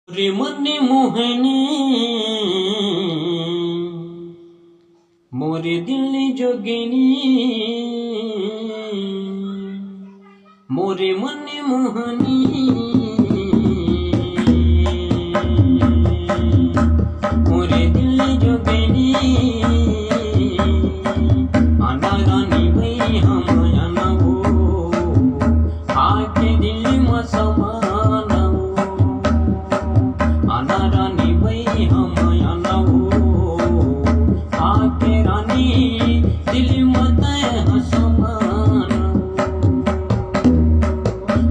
रे मन मोहनी मोरे दिल जोगिनी मोरे मन मोहनी मोरे दिल जोगिनी आना रानी भई हम आना वो आके दिल में समाना आना रानी भई हम आना वो आके रानी दिल में तय समाना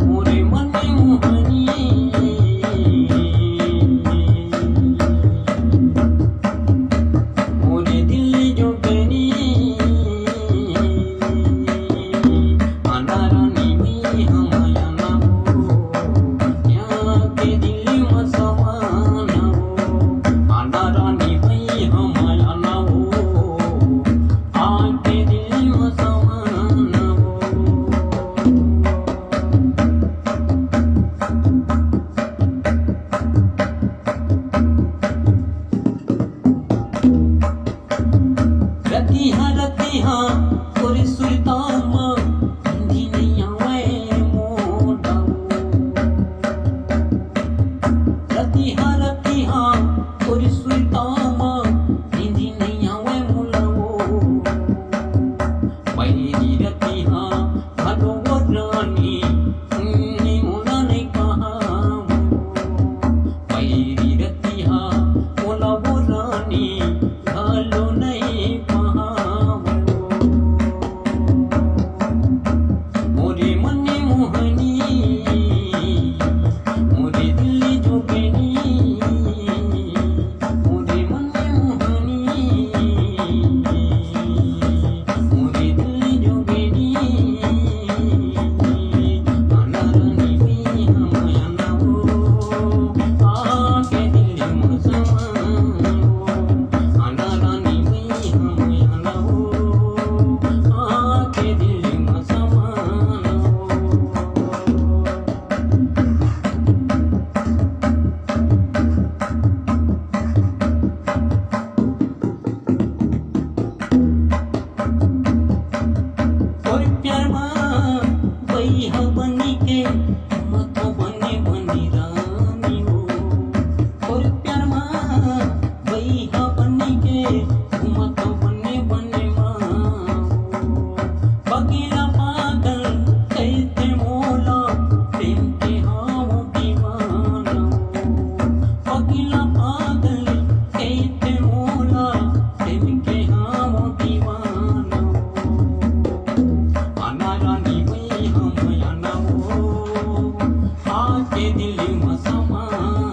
मोरे मन मोहनी मोरे दिल जोगिनी आना रानी भई हम आना वो आके दिल में समाना आना रानी भई हम आना वो आके दिल में समाना रतिहा तोरे सुल्तामा हिंदी नहीं आवे मोड़ा रतिहा तोरे सुल्तामा हिंदी नहीं आवे मोड़ा पहिरी रतिहा भलो वो रानी उन्नी मोला नहीं कहा पहिरी रतिहा मोला वो रानी भलो नहीं कहा मोरे मन मोहनी मोरे दिल जोगिनी मोरे मन मोहनी मोरे दिल जोगिनी आना रानी भई हम आना वो आके दिल में समाना आना रानी भई हम आना वो आके दिल में समाना और प्यार वही है बनी के मत बने बनी रानी हो और प्यार वही है बनी के मत बने बने माँ बगीला पागल कहते मोला प्रेम के हाँ दीवाना बगीला पागल कहते मोला प्रेम के हाँ दीवाना आना रानी भई हम आना वो आके दिल में समाना